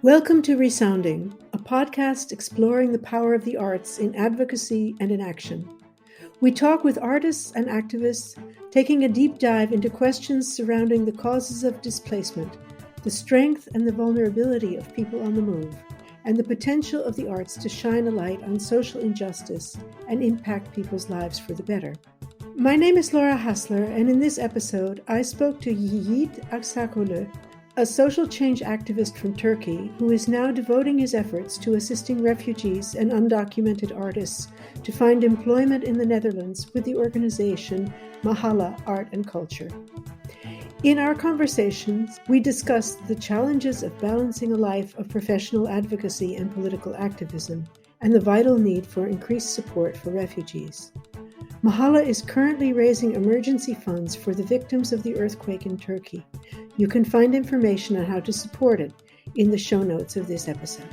Welcome to ReSounding, a podcast exploring the power of the arts in advocacy and in action. We talk with artists and activists, taking a deep dive into questions surrounding the causes of displacement, the strength and the vulnerability of people on the move, and the potential of the arts to shine a light on social injustice and impact people's lives for the better. My name is Laura Hassler, and in this episode, I spoke to Yigit Aksakoglu, a social change activist from Turkey who is now devoting his efforts to assisting refugees and undocumented artists to find employment in the Netherlands with the organization Mahalle Art and Culture. In our conversations, we discussed the challenges of balancing a life of professional advocacy and political activism and the vital need for increased support for refugees. Mahalle is currently raising emergency funds for the victims of the earthquake in Turkey. You can find information on how to support it in the show notes of this episode.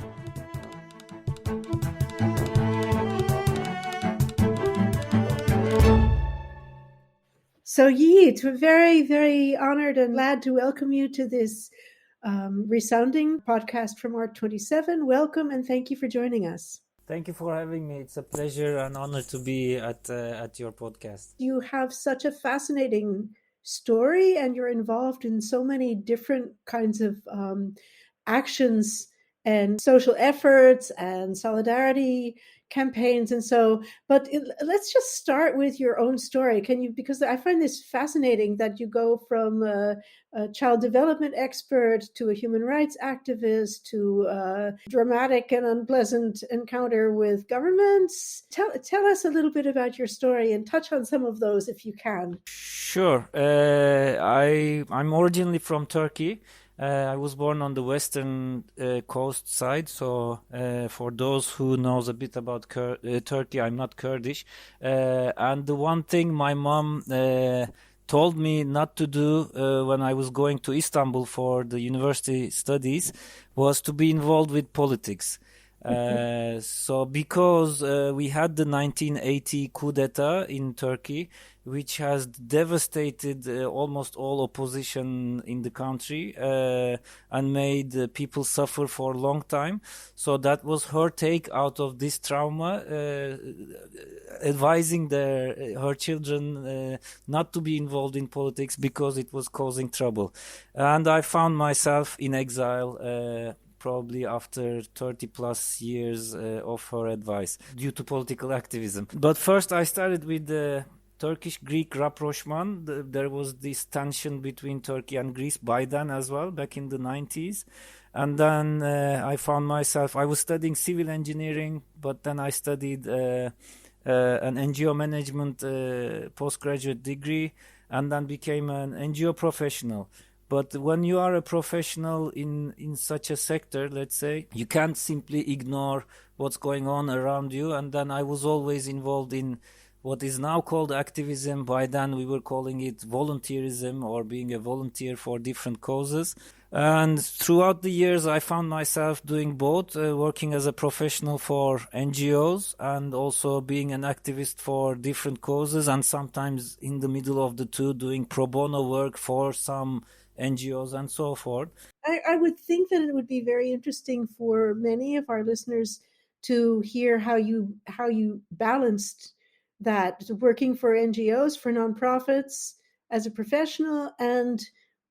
So Yigit, we're very, very honored and glad to welcome you to this ReSounding podcast from Art27. Welcome and thank you for joining us. Thank you for having me. It's a pleasure and honor to be at your podcast. You have such a fascinating story and you're involved in so many different kinds of actions and social efforts and solidarity campaigns but let's just start with your own story. Because I find this fascinating that you go from a child development expert to a human rights activist to a dramatic and unpleasant encounter with governments. Tell us a little bit about your story and touch on some of those if you can. Sure. I'm originally from Turkey. I was born on the western coast side, so for those who knows a bit about Turkey, I'm not Kurdish. And the one thing my mom told me not to do when I was going to Istanbul for the university studies was to be involved with politics. So because we had the 1980 coup d'etat in Turkey, which has devastated almost all opposition in the country and made people suffer for a long time. So that was her take out of this trauma, advising her children not to be involved in politics because it was causing trouble. And I found myself in exile probably after 30 plus years of her advice due to political activism. But first I started with the Turkish-Greek rapprochement. There was this tension between Turkey and Greece by then as well, back in the 90s. And then I found myself, I was studying civil engineering, but then I studied an NGO management postgraduate degree and then became an NGO professional. But when you are a professional in such a sector, let's say, you can't simply ignore what's going on around you. And then I was always involved in what is now called activism. By then we were calling it volunteerism or being a volunteer for different causes. And throughout the years, I found myself doing both, working as a professional for NGOs and also being an activist for different causes, and sometimes in the middle of the two doing pro bono work for some NGOs and so forth. I would think that it would be very interesting for many of our listeners to hear how you balanced that, working for NGOs, for nonprofits as a professional and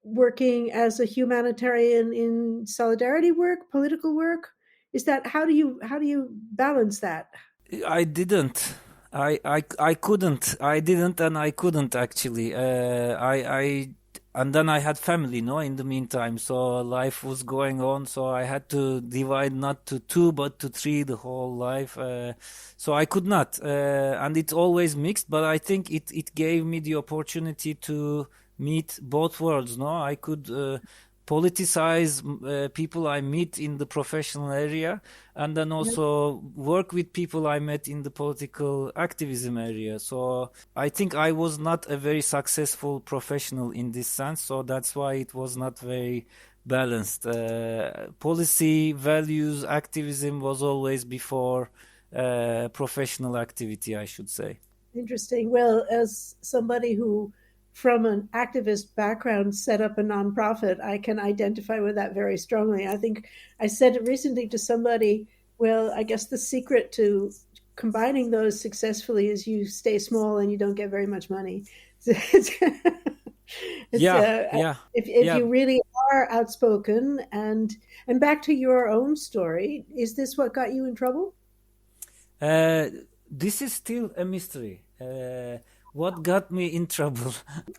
working as a humanitarian in solidarity work, political work. Is that how do you balance that? I didn't. I couldn't. I didn't, and I couldn't actually. And then I had family, in the meantime. So life was going on. So I had to divide not to 2, but to 3 the whole life. So I could not. And it's always mixed, but I think it gave me the opportunity to meet both worlds, I could politicize people I meet in the professional area and then also work with people I met in the political activism area. So I think I was not a very successful professional in this sense. So that's why it was not very balanced. Policy, values, activism was always before professional activity, I should say. Interesting. Well, as somebody who, from an activist background, set up a nonprofit, I can identify with that very strongly. I think I said it recently to somebody, well, I guess the secret to combining those successfully is you stay small and you don't get very much money. If you really are outspoken and back to your own story, is this what got you in trouble? This is still a mystery. What got me in trouble?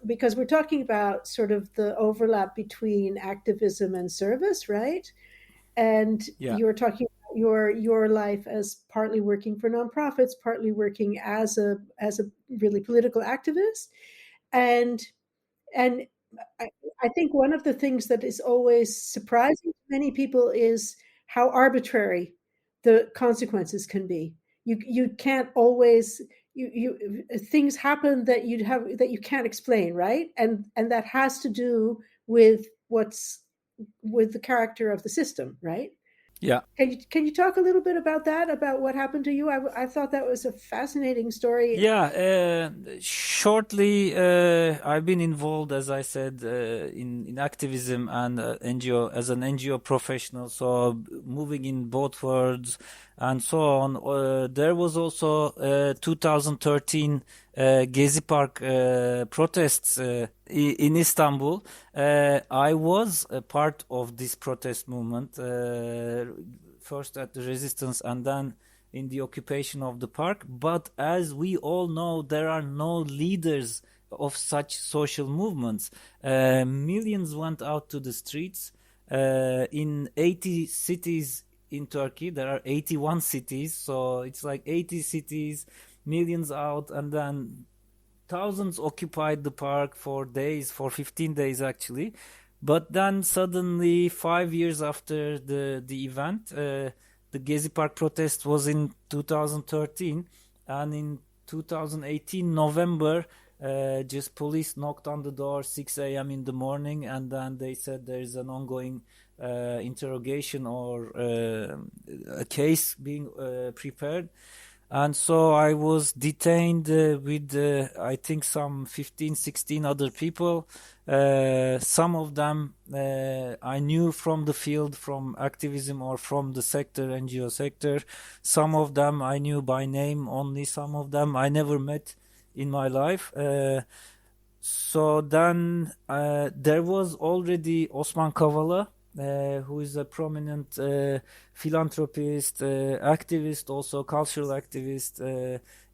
Because we're talking about sort of the overlap between activism and service, right? And you're talking about your life as partly working for nonprofits, partly working as a really political activist, and I think one of the things that is always surprising to many people is how arbitrary the consequences can be. You can't always you things happen that you can't explain, right? And that has to do with with the character of the system, right? Yeah. Can you talk a little bit about that, about what happened to you? I thought that was a fascinating story. Yeah, shortly, I've been involved, as I said, in activism and NGO as an NGO professional. So moving in both worlds and so on. There was also 2013 Gezi Park protests in Istanbul. I was a part of this protest movement, first at the resistance and then in the occupation of the park. But as we all know, there are no leaders of such social movements. Millions went out to the streets. In 80 cities in Turkey, there are 81 cities, so it's like 80 cities, millions out, and then thousands occupied the park for days, for 15 days actually. But then suddenly, 5 years after the event, the Gezi Park protest was in 2013, and in 2018 November, just police knocked on the door 6 a.m. in the morning, and then they said there is an ongoing interrogation or a case being prepared. And so I was detained with, I think, some 15, 16 other people. Some of them I knew from the field, from activism or from the sector, NGO sector. Some of them I knew by name only. Some of them I never met in my life. So then there was already Osman Kavala, who is a prominent philanthropist, activist, also cultural activist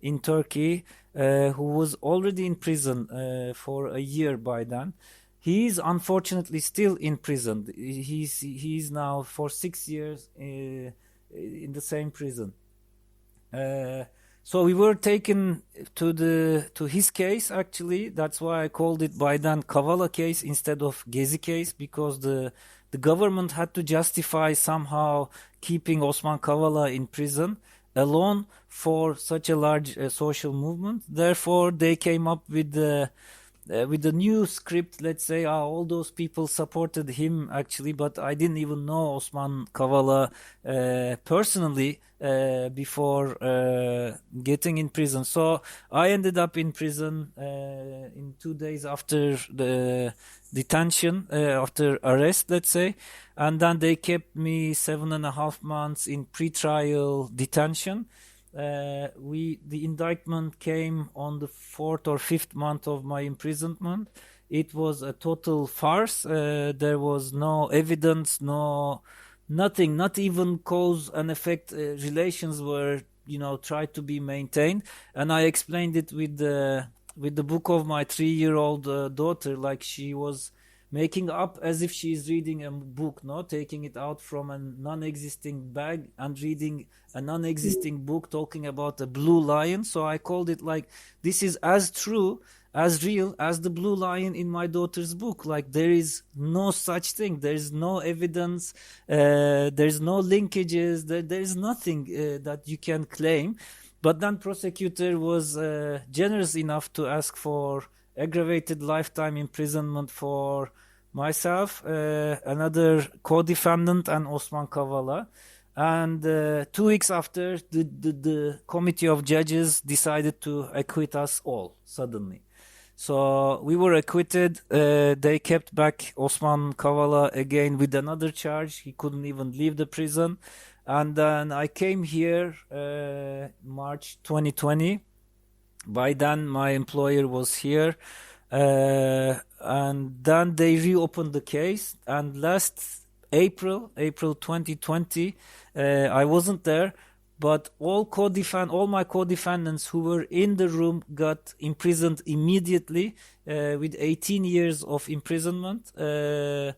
in Turkey, who was already in prison for a year by then. He is unfortunately still in prison. He's now for 6 years in the same prison. So we were taken to his case actually. That's why I called it by then Kavala case instead of Gezi case, because the government had to justify somehow keeping Osman Kavala in prison alone for such a large social movement. Therefore, they came up with the new script. Let's say all those people supported him actually, but I didn't even know Osman Kavala personally before getting in prison. So I ended up in prison in 2 days after the detention, after arrest, let's say, and then they kept me 7.5 months in pre-trial detention. The indictment came on the 4th or 5th month of my imprisonment. It was a total farce. There was no evidence, nothing, not even cause and effect relations were, tried to be maintained. And I explained it with the book of my 3-year-old daughter, like she was making up as if she is reading a book, taking it out from a non-existing bag and reading a non-existing book talking about a blue lion. So I called it like, this is as true, as real as the blue lion in my daughter's book. Like, there is no such thing. There is no evidence. There's no linkages. There is nothing that you can claim. But then prosecutor was generous enough to ask for aggravated lifetime imprisonment for myself, another co-defendant, and Osman Kavala. And 2 weeks after, the committee of judges decided to acquit us all suddenly. So we were acquitted. They kept back Osman Kavala again with another charge. He couldn't even leave the prison. And then I came here March 2020. By then, my employer was here. And then they reopened the case. And last April 2020, I wasn't there, but all my co-defendants who were in the room got imprisoned immediately with 18 years of imprisonment, and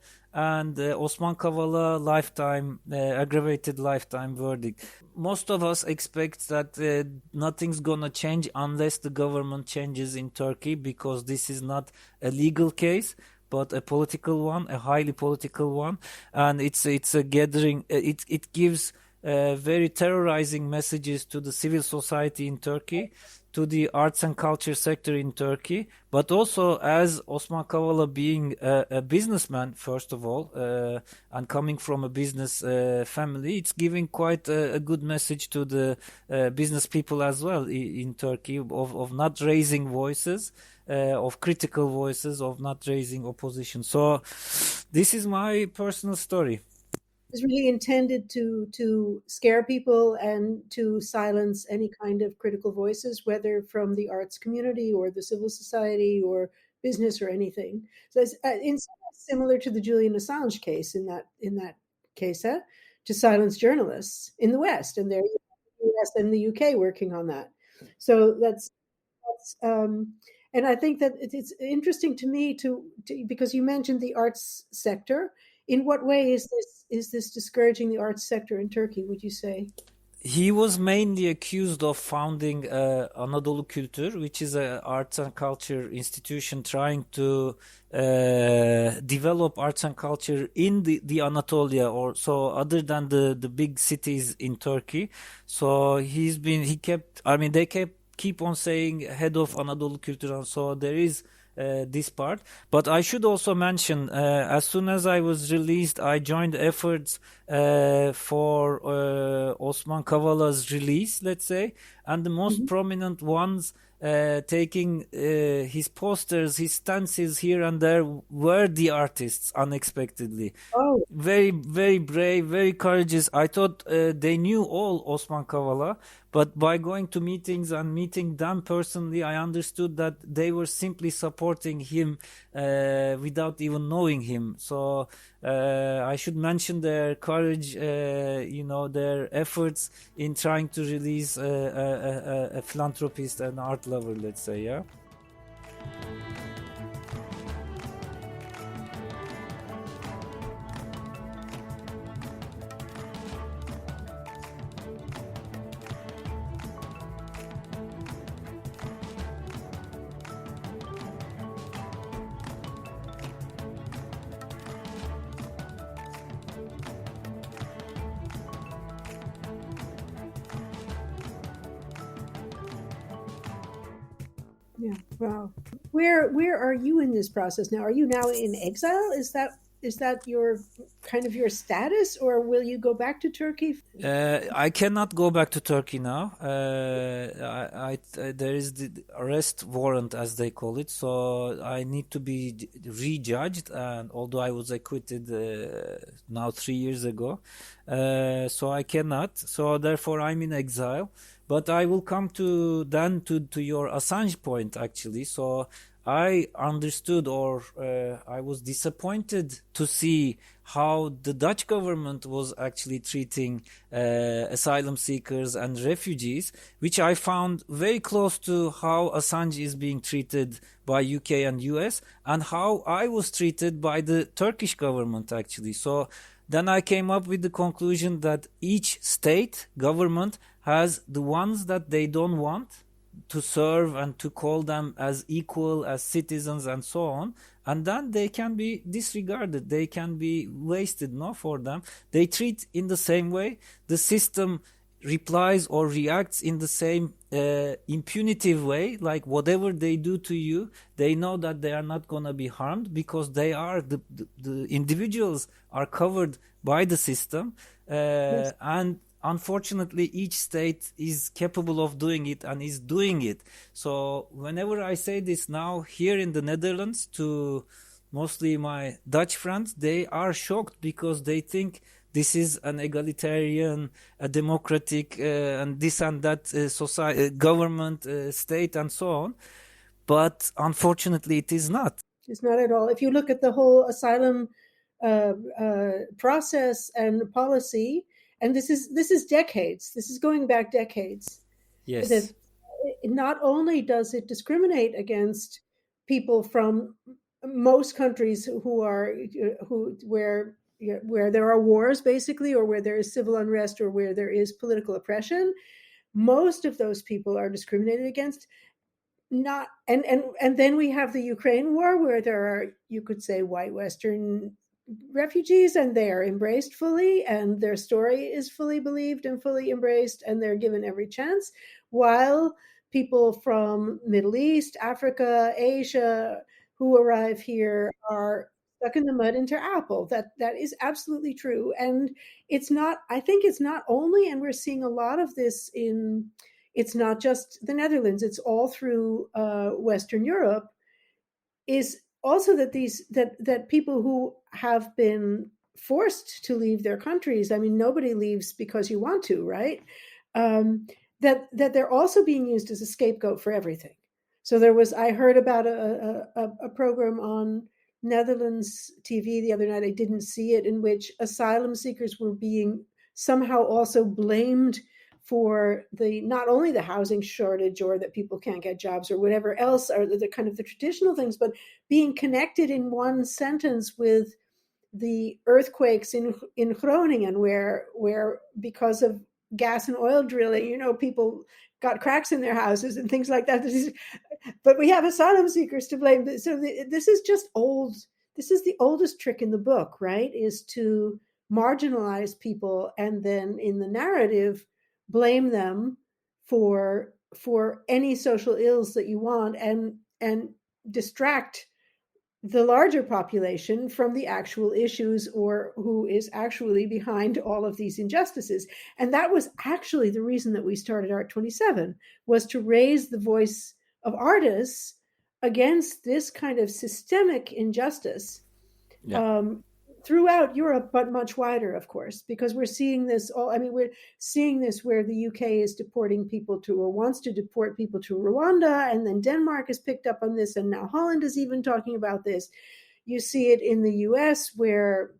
Osman Kavala aggravated lifetime verdict. Most of us expect that nothing's gonna change unless the government changes in Turkey, because this is not a legal case, but a political one, a highly political one, and it's a gathering. It gives very terrorizing messages to the civil society in Turkey, to the arts and culture sector in Turkey, but also as Osman Kavala being a businessman, first of all, and coming from a business family, it's giving quite a good message to the business people as well in Turkey of not raising voices, of critical voices, of not raising opposition. So this is my personal story. Is really intended to scare people and to silence any kind of critical voices, whether from the arts community or the civil society or business or anything. So it's in some ways similar to the Julian Assange case in that case, to silence journalists in the West, and they're the US and the UK working on that. So that's and I think that it's interesting to me to because you mentioned the arts sector. In what way is this discouraging the arts sector in Turkey, would you say? He was mainly accused of founding Anadolu Kultur, which is an arts and culture institution trying to develop arts and culture in the Anatolia, or so, other than the big cities in Turkey. So they keep on saying head of Anadolu Kultur, and so there is this part. But I should also mention, as soon as I was released, I joined efforts for Osman Kavala's release, let's say, and the most prominent ones taking his posters, his stances here and there were the artists, unexpectedly. Oh. Very, very brave, very courageous. I thought they knew all Osman Kavala, but by going to meetings and meeting them personally, I understood that they were simply supporting him without even knowing him. So I should mention their courage, their efforts in trying to release a philanthropist, an art lover, let's say, yeah. Yeah. Wow. Where are you in this process now? Are you now in exile? Is that your kind of your status, or will you go back to Turkey? I cannot go back to Turkey now. There is the arrest warrant, as they call it, so I need to be rejudged. And although I was acquitted now 3 years ago, so I cannot. So therefore, I'm in exile. But I will come to your Assange point, actually. So I understood, or I was disappointed to see how the Dutch government was actually treating asylum seekers and refugees, which I found very close to how Assange is being treated by UK and US, and how I was treated by the Turkish government, actually. So then I came up with the conclusion that each state government has the ones that they don't want to serve and to call them as equal as citizens and so on, and then they can be disregarded, they can be wasted, for them. They treat in the same way, the system replies or reacts in the same impunitive way, like whatever they do to you, they know that they are not going to be harmed because they are the individuals are covered by the system. Yes. And unfortunately, each state is capable of doing it and is doing it. So whenever I say this now here in the Netherlands to mostly my Dutch friends, they are shocked because they think this is an egalitarian, a democratic, and this and that society, government, state, and so on. But unfortunately, it is not. It's not at all. If you look at the whole asylum process and policy, and this is decades. This is going back decades. Yes. That not only does it discriminate against people from most countries where there are wars, basically, or where there is civil unrest, or where there is political oppression, most of those people are discriminated against. Not and then we have the Ukraine war, where there are, you could say, white Western refugees, and they are embraced fully, and their story is fully believed and fully embraced, and they're given every chance, while people from Middle East, Africa, Asia, who arrive here are stuck in the mud into apple. That is absolutely true. And I think it's not only, and we're seeing a lot of this it's not just the Netherlands, it's all through Western Europe, is also that people who have been forced to leave their countries, I mean, nobody leaves because you want to, right? That they're also being used as a scapegoat for everything. So I heard about a program on Netherlands TV the other night, I didn't see it, in which asylum seekers were being somehow also blamed for not only the housing shortage, or that people can't get jobs, or whatever else are the kind of the traditional things, but being connected in one sentence with the earthquakes in Groningen, where because of gas and oil drilling, people got cracks in their houses and things like that. But we have asylum seekers to blame. So this is just old. This is the oldest trick in the book, right? Is to marginalize people and then in the narrative blame them for any social ills that you want, and distract the larger population from the actual issues, or who is actually behind all of these injustices. And that was actually the reason that we started Art 27, was to raise the voice of artists against this kind of systemic injustice. Yeah. Throughout Europe, but much wider, of course, because we're seeing this we're seeing this where the UK is deporting people to, or wants to deport people to, Rwanda, and then Denmark has picked up on this, and now Holland is even talking about this. You see it in the US, where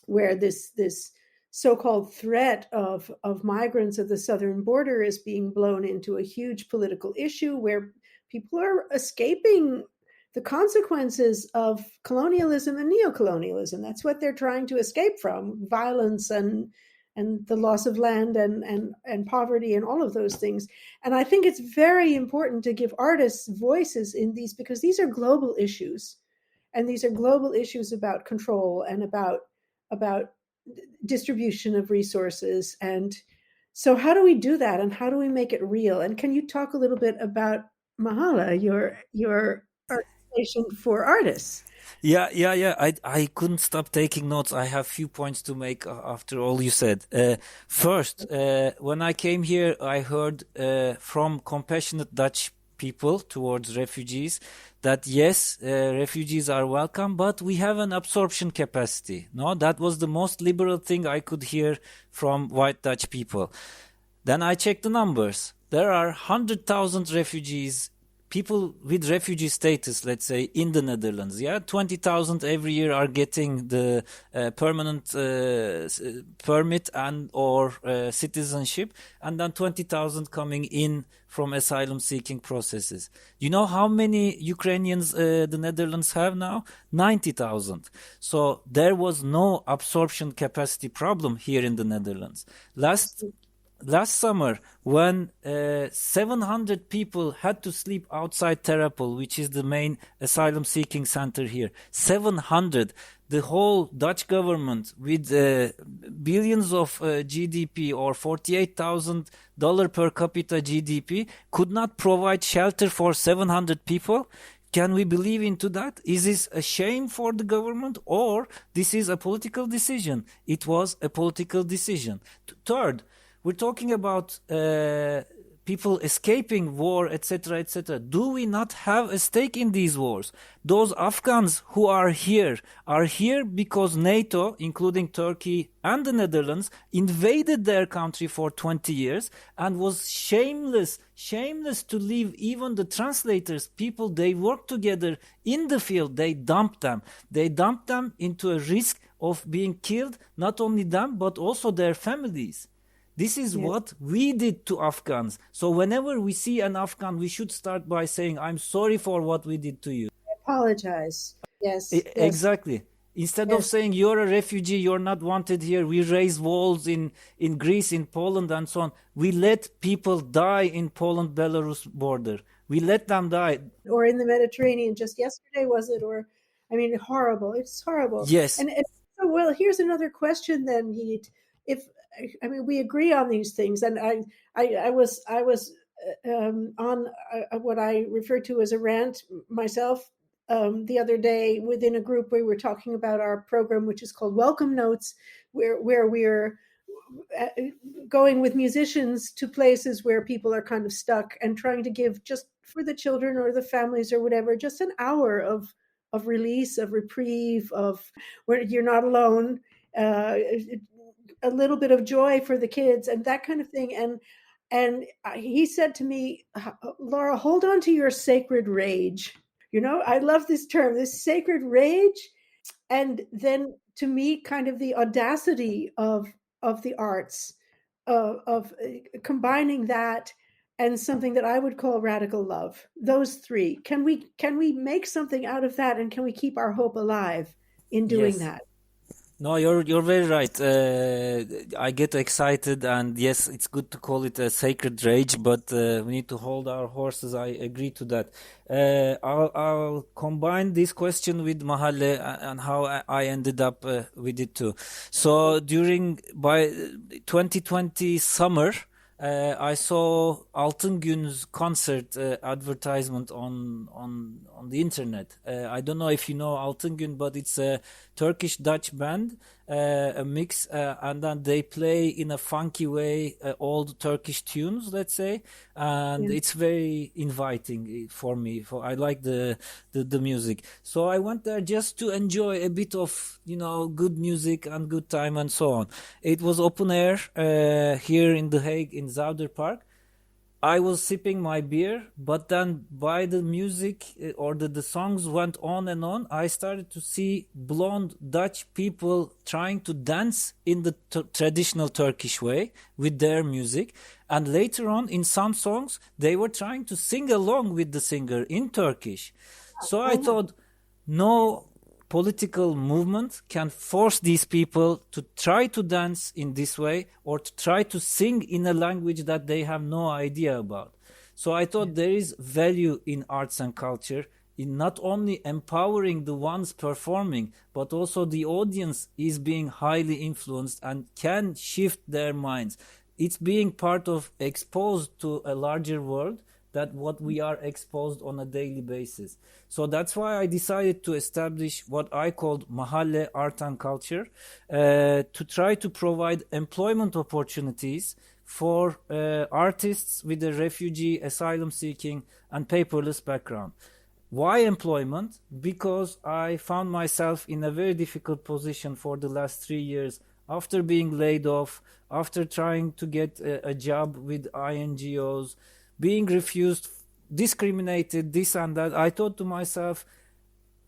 this so-called threat of migrants at the southern border is being blown into a huge political issue, where people are escaping the consequences of colonialism and neocolonialism. That's what they're trying to escape from: violence and the loss of land and poverty and all of those things. And I think it's very important to give artists voices in these, because these are global issues, and these are global issues about control and about distribution of resources. And so how do we do that, and how do we make it real? And can you talk a little bit about Mahalle, your organization for artists? Yeah. I couldn't stop taking notes. I have few points to make after all you said. First, when I came here, I heard from compassionate Dutch people towards refugees that yes, refugees are welcome, but we have an absorption capacity. No, that was the most liberal thing I could hear from white Dutch people. Then I checked the numbers. There are 100,000 refugees, people with refugee status, let's say, in the Netherlands. Yeah, 20,000 every year are getting the permanent permit and or citizenship, and then 20,000 coming in from asylum seeking processes. You know how many Ukrainians the Netherlands have now? 90,000. So there was no absorption capacity problem here in the Netherlands. last summer, when 700 people had to sleep outside Terapel, which is the main asylum seeking center here, 700, the whole Dutch government with billions of GDP or $48,000 per capita GDP could not provide shelter for 700 people. Can we believe into that? Is this a shame for the government, or this is a political decision? It was a political decision. Third, we're talking about people escaping war, etc., etc. Do we not have a stake in these wars? Those Afghans who are here because NATO, including Turkey and the Netherlands, invaded their country for 20 years and was shameless to leave even the translators, people they work together in the field, they dumped them into a risk of being killed, not only them, but also their families. This is what we did to Afghans. So whenever we see an Afghan, we should start by saying, I'm sorry for what we did to you. I apologize. Yes. Exactly. Instead of saying, you're a refugee, you're not wanted here, we raise walls in Greece, in Poland, and so on. We let people die in Poland-Belarus border. We let them die. Or in the Mediterranean, just yesterday, was it? Or, I mean, horrible. It's horrible. Yes. And so, well, here's another question then, Yigit. I mean, we agree on these things, and I was on what I refer to as a rant myself the other day within a group where we were talking about our program, which is called Welcome Notes, where we're going with musicians to places where people are kind of stuck and trying to give, just for the children or the families or whatever, just an hour of release, of reprieve, of where you're not alone. A little bit of joy for the kids and that kind of thing. And he said to me, Laura, hold on to your sacred rage. You know, I love this term, this sacred rage. And then to me, kind of the audacity of the arts, of combining that and something that I would call radical love. Those three. Can we make something out of that, and can we keep our hope alive in doing that? No, you're very right. I get excited, and yes, it's good to call it a sacred rage, but we need to hold our horses. I agree to that. I'll combine this question with Mahalle and how I ended up with it too. So by 2020 summer, I saw Altın Gün's concert advertisement on the internet. I don't know if you know Altın Gün, but it's a Turkish-Dutch band, a mix, and then they play in a funky way old Turkish tunes, let's say, and it's very inviting for me. I like the music, so I went there just to enjoy a bit of good music and good time and so on. It was open air here in The Hague in Zuiderpark. I was sipping my beer, but then by the music or the songs went on and on, I started to see blonde Dutch people trying to dance in the traditional Turkish way with their music. And later on, in some songs, they were trying to sing along with the singer in Turkish. So I thought, no political movement can force these people to try to dance in this way or to try to sing in a language that they have no idea about. So I thought there is value in arts and culture in not only empowering the ones performing, but also the audience is being highly influenced and can shift their minds. It's being part of exposed to a larger world that what we are exposed on a daily basis. So that's why I decided to establish what I called Mahalle Art and Culture, to try to provide employment opportunities for artists with a refugee, asylum seeking and paperless background. Why employment? Because I found myself in a very difficult position for the last 3 years after being laid off, after trying to get a job with INGOs, being refused, discriminated, this and that. I thought to myself,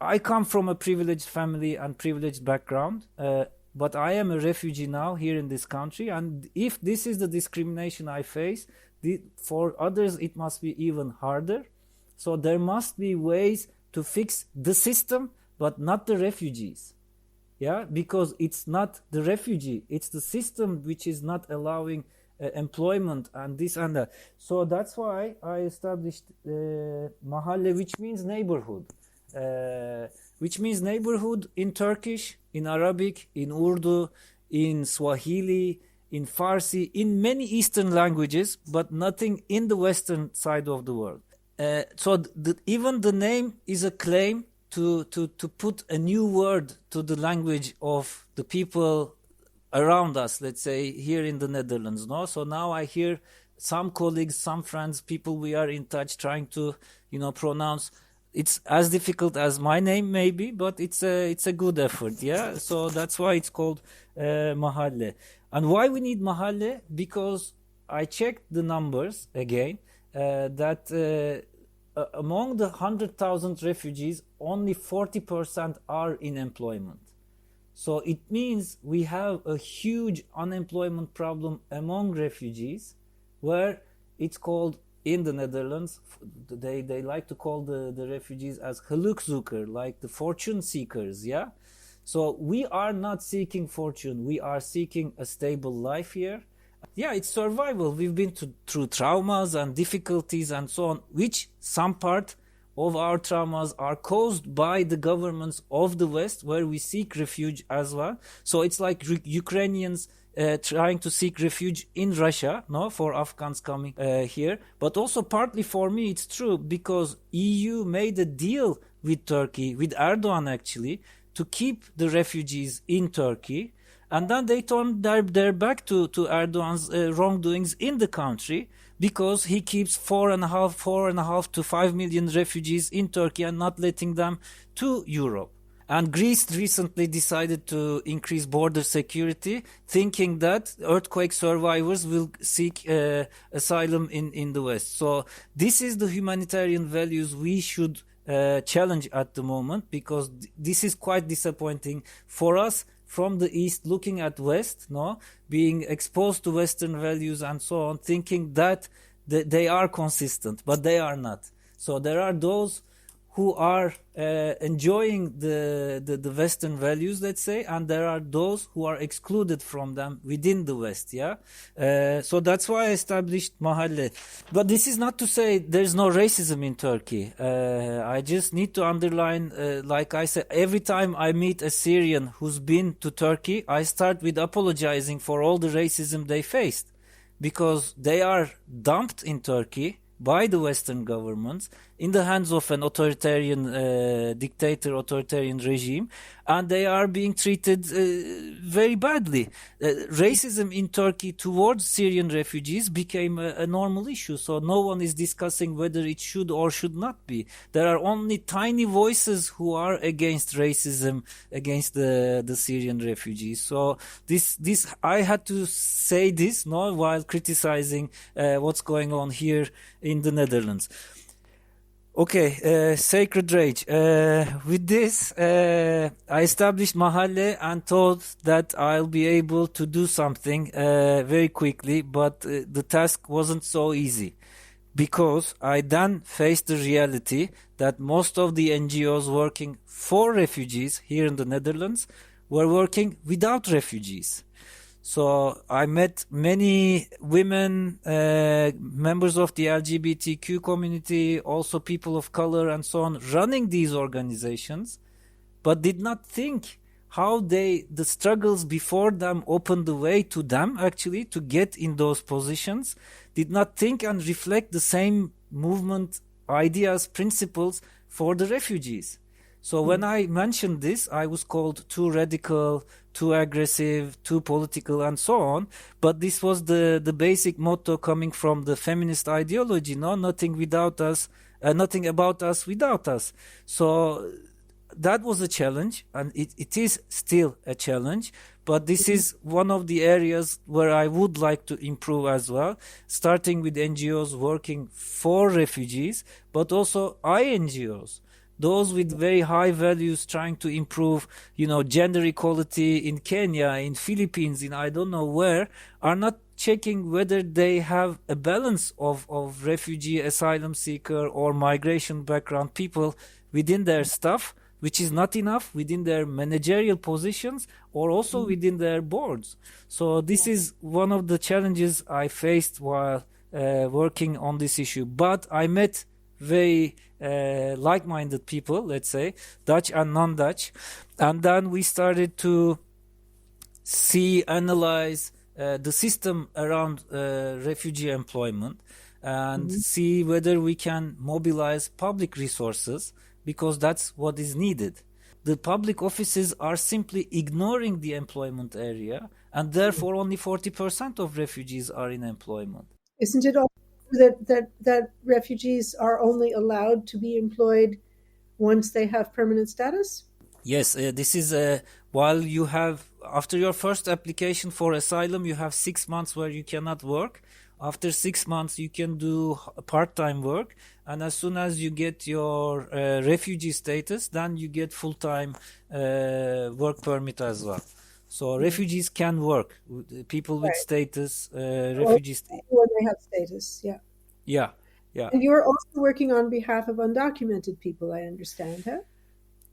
I come from a privileged family and privileged background, but I am a refugee now here in this country. And if this is the discrimination I face, for others it must be even harder. So there must be ways to fix the system, but not the refugees. Yeah, because it's not the refugee, it's the system which is not allowing employment and this and that. So that's why I established Mahalle, which means neighborhood. Which means neighborhood in Turkish, in Arabic, in Urdu, in Swahili, in Farsi, in many Eastern languages, but nothing in the Western side of the world. So even the name is a claim to put a new word to the language of the people around us, let's say here in the Netherlands. No, so now I hear some colleagues, some friends, people we are in touch, trying to, pronounce. It's as difficult as my name maybe, but it's a good effort. Yeah, so that's why it's called Mahalle. And why we need Mahalle? Because I checked the numbers again. That among the 100,000 refugees, only 40% are in employment. So it means we have a huge unemployment problem among refugees, where it's called, in the Netherlands, they like to call the refugees as gelukzoeker, like the fortune seekers, yeah? So we are not seeking fortune, we are seeking a stable life here. Yeah, it's survival. We've been through traumas and difficulties and so on, which some part of our traumas are caused by the governments of the West, where we seek refuge as well. So it's like Ukrainians trying to seek refuge in Russia, no, for Afghans coming here. But also partly for me, it's true, because EU made a deal with Turkey, with Erdogan actually, to keep the refugees in Turkey. And then they turned their back to Erdogan's wrongdoings in the country, because he keeps 4.5 to 5 million refugees in Turkey and not letting them to Europe. And Greece recently decided to increase border security, thinking that earthquake survivors will seek asylum in the West. So this is the humanitarian values we should challenge at the moment, because this is quite disappointing for us from the East, looking at West, no, being exposed to Western values and so on, thinking that they are consistent, but they are not. So there are those who are enjoying the Western values, let's say, and there are those who are excluded from them within the West, yeah? So that's why I established Mahalle. But this is not to say there's no racism in Turkey. I just need to underline, like I said, every time I meet a Syrian who's been to Turkey, I start with apologizing for all the racism they faced, because they are dumped in Turkey by the Western governments in the hands of an authoritarian dictator, authoritarian regime, and they are being treated very badly. Racism in Turkey towards Syrian refugees became a normal issue, so no one is discussing whether it should or should not be. There are only tiny voices who are against racism against the Syrian refugees. So this I had to say this, no, while criticizing what's going on here in the Netherlands. Okay, Sacred Rage. With this, I established Mahalle and thought that I'll be able to do something very quickly, but the task wasn't so easy, because I then faced the reality that most of the NGOs working for refugees here in the Netherlands were working without refugees. So I met many women, members of the LGBTQ community, also people of color and so on, running these organizations, but did not think how the struggles before them opened the way to them actually to get in those positions, did not think and reflect the same movement, ideas, principles for the refugees. So when I mentioned this, I was called too radical, too aggressive, too political, and so on. But this was the basic motto coming from the feminist ideology, no? Nothing without us, nothing about us without us. So that was a challenge, and it is still a challenge. But this is one of the areas where I would like to improve as well, starting with NGOs working for refugees, but also INGOs. Those with very high values trying to improve, gender equality in Kenya, in Philippines, in I don't know where, are not checking whether they have a balance of refugee, asylum seeker or migration background people within their staff, which is not enough within their managerial positions or also within their boards. So this is one of the challenges I faced while working on this issue. But I met very like-minded people, let's say, Dutch and non-Dutch. And then we started to analyze the system around refugee employment and see whether we can mobilize public resources, because that's what is needed. The public offices are simply ignoring the employment area, and therefore only 40% of refugees are in employment. Isn't it also that refugees are only allowed to be employed once they have permanent status? Yes, this is while you have, after your first application for asylum, you have 6 months where you cannot work. After 6 months, you can do part-time work. And as soon as you get your refugee status, then you get full-time work permit as well. So refugees can work. People with status, refugees. When they have status, yeah. Yeah, yeah. And you're also working on behalf of undocumented people, I understand, huh?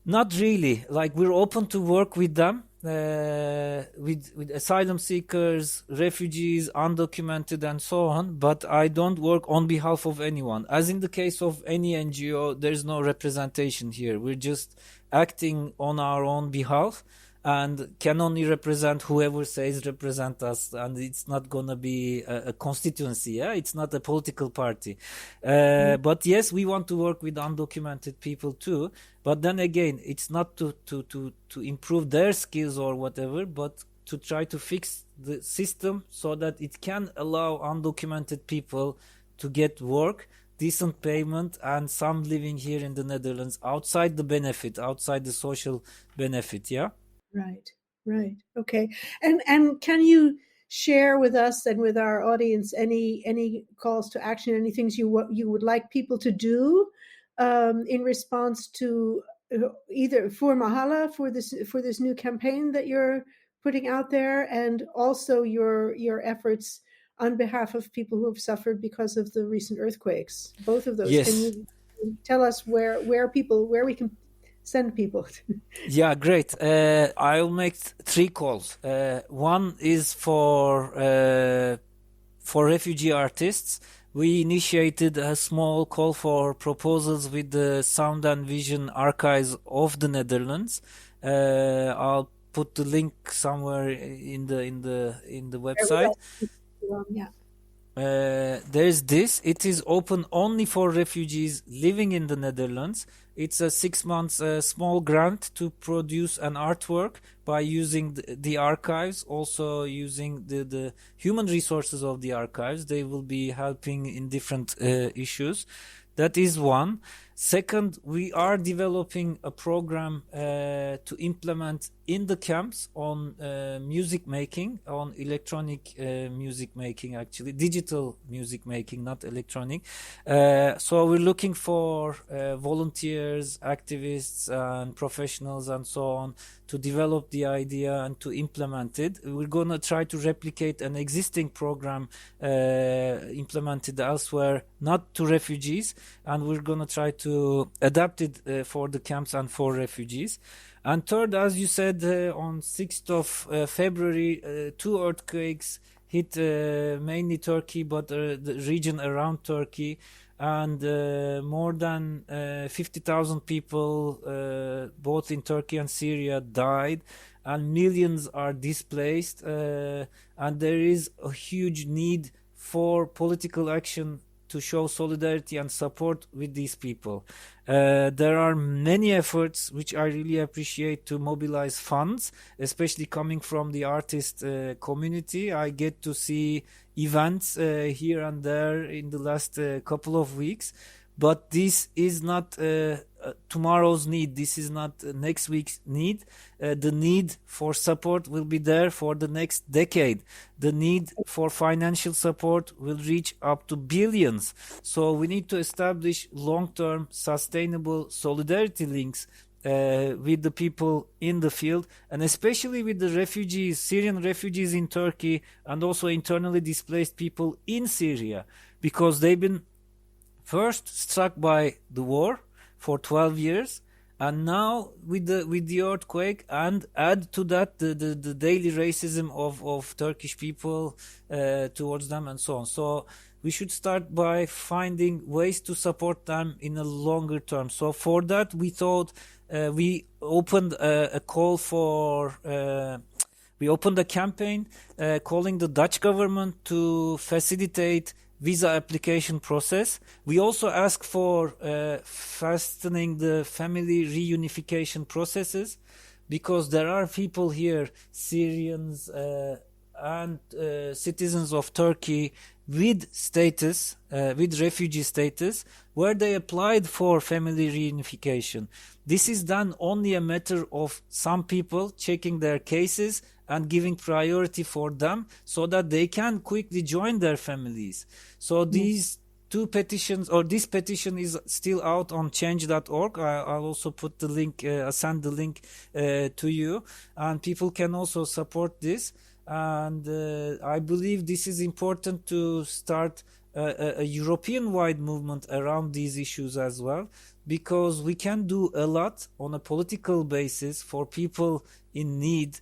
Not really. Like, we're open to work with them, with asylum seekers, refugees, undocumented, and so on. But I don't work on behalf of anyone. As in the case of any NGO, there's no representation here. We're just acting on our own behalf and can only represent whoever says represent us, and it's not gonna be a constituency. Yeah, it's not a political party. But yes, we want to work with undocumented people too. But then again, it's not to improve their skills or whatever, but to try to fix the system so that it can allow undocumented people to get work, decent payment, and some living here in the Netherlands outside the benefit, outside the social benefit. Yeah. Right. Okay. And can you share with us and with our audience any calls to action, any things you would like people to do in response to either for Mahalle, for this new campaign that you're putting out there, and also your efforts on behalf of people who have suffered because of the recent earthquakes? Both of those. Yes. Can you tell us where we can send people? Yeah, great. I'll make 3 calls. One is for refugee artists. We initiated a small call for proposals with the Sound and Vision Archives of the Netherlands. I'll put the link somewhere in the website. Yeah. There's this. It is open only for refugees living in the Netherlands. It's a 6 months small grant to produce an artwork by using the archives, also using the human resources of the archives. They will be helping in different issues. That is one. Second, we are developing a program to implement in the camps on music making, on electronic music making, actually, digital music making, not electronic. So we're looking for volunteers, activists, and professionals, and so on, to develop the idea and to implement it. We're going to try to replicate an existing program implemented elsewhere, not to refugees, and we're going to try to adapt it for the camps and for refugees. And third, as you said, on 6th of February, 2 earthquakes hit mainly Turkey, but the region around Turkey, and more than 50,000 people, both in Turkey and Syria, died, and millions are displaced, and there is a huge need for political action to show solidarity and support with these people. There are many efforts which I really appreciate to mobilize funds, especially coming from the artist community. I get to see events here and there in the last couple of weeks, but this is not tomorrow's need. This is not next week's need. The need for support will be there for the next decade. The need for financial support will reach up to billions. So we need to establish long-term sustainable solidarity links with the people in the field, and especially with the refugees, Syrian refugees in Turkey, and also internally displaced people in Syria, because they've been first struck by the war for 12 years, And now with the earthquake, and add to that the daily racism of Turkish people towards them and so on. So we should start by finding ways to support them in a longer term. So for that, we thought we opened a call for we opened a campaign calling the Dutch government to facilitate visa application process. We also ask for fastening the family reunification processes, because there are people here, Syrians and citizens of Turkey with status, with refugee status, where they applied for family reunification. This is done only a matter of some people checking their cases and giving priority for them so that they can quickly join their families. So these two petitions, or this petition is still out on chng.org. I'll also put the link, send the link to you, and people can also support this. And I believe this is important to start a European-wide movement around these issues as well, because we can do a lot on a political basis for people in need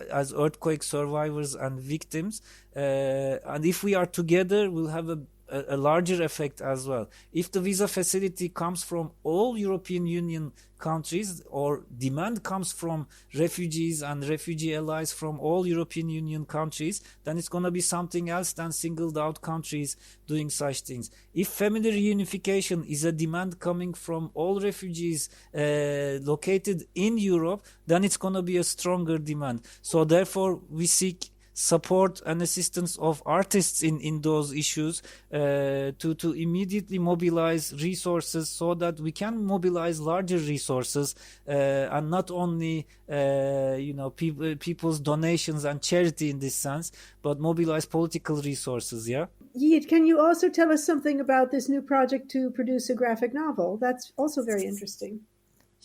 as earthquake survivors and victims. And if we are together, we'll have a larger effect as well. If the visa facility comes from all European Union countries, or demand comes from refugees and refugee allies from all European Union countries, then it's going to be something else than singled out countries doing such things. If family reunification is a demand coming from all refugees located in Europe, then it's going to be a stronger demand. So therefore, we seek support and assistance of artists in those issues to immediately mobilize resources, so that we can mobilize larger resources and not only people's donations and charity in this sense, but mobilize political resources. Yigit, can you also tell us something about this new project to produce a graphic novel? That's also very interesting.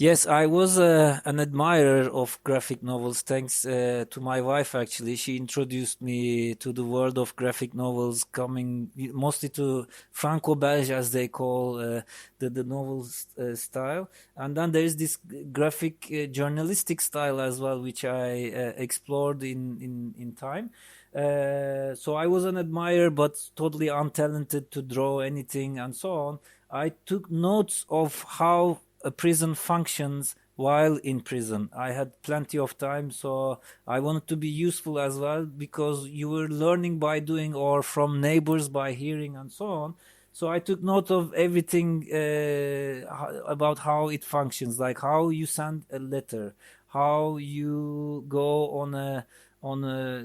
Yes, I was an admirer of graphic novels, thanks to my wife, actually. She introduced me to the world of graphic novels, coming mostly to Franco-Belge, as they call the novel style. And then there is this graphic journalistic style as well, which I explored in time. So I was an admirer, but totally untalented to draw anything and so on. I took notes of how a prison functions while in prison. I had plenty of time, so I wanted to be useful as well, because you were learning by doing, or from neighbors by hearing and so on. So I took note of everything about how it functions, like how you send a letter, how you go on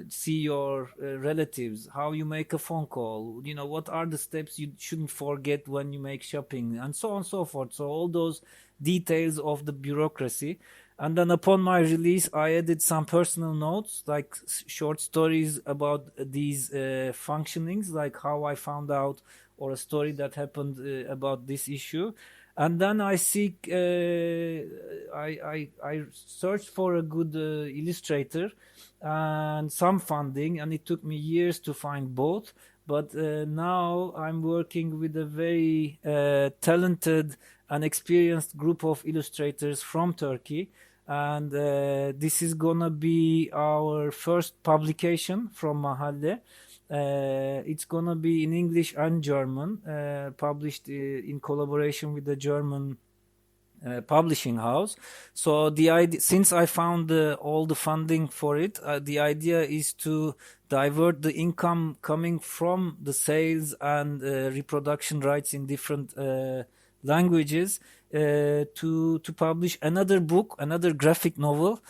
see your relatives, how you make a phone call, what are the steps you shouldn't forget when you make shopping, and so on and so forth. So all those details of the bureaucracy. And then upon my release, I added some personal notes, like short stories about these functionings, like how I found out, or a story that happened about this issue. And then I seek, I searched for a good illustrator and some funding, and it took me years to find both. But now I'm working with a very talented and experienced group of illustrators from Turkey. And this is gonna be our first publication from Mahalle. It's gonna be in English and German, published in collaboration with the German publishing house. So the idea, since I found all the funding for it, the idea is to divert the income coming from the sales and reproduction rights in different languages to publish another book, another graphic novel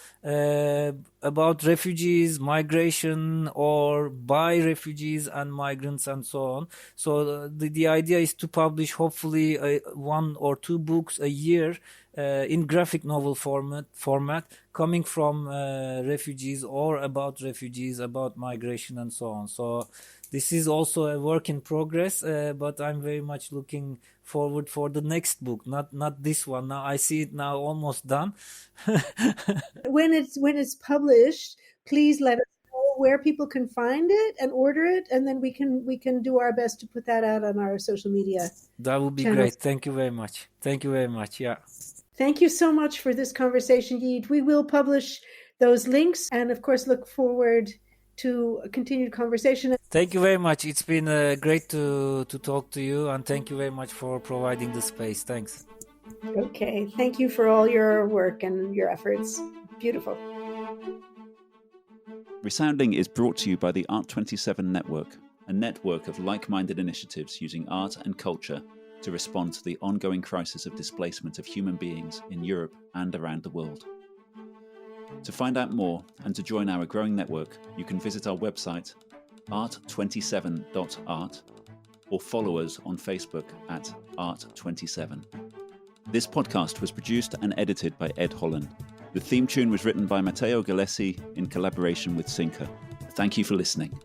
about refugees, migration, or by refugees and migrants and so on. So the idea is to publish hopefully one or two books a year in graphic novel format coming from refugees, or about refugees, about migration and so on. So this is also a work in progress, but I'm very much looking forward for the next book, not this one. Now I see it now almost done. When it's published, please let us know where people can find it and order it, and then we can do our best to put that out on our social media. That would be channels. great. Thank you very much. Thank you very much. Yeah. Thank you so much for this conversation, Yigit. We will publish those links and, of course, look forward to a continued conversation. Thank you very much. It's been great to talk to you, and thank you very much for providing the space. Thanks. Okay. Thank you for all your work and your efforts. Beautiful. ReSounding is brought to you by the Art27 Network, a network of like-minded initiatives using art and culture to respond to the ongoing crisis of displacement of human beings in Europe and around the world. To find out more and to join our growing network, you can visit our website, art27.art, or follow us on Facebook at art27. This podcast was produced and edited by Ed Holland. The theme tune was written by Matteo Gallesi in collaboration with Synca. Thank you for listening.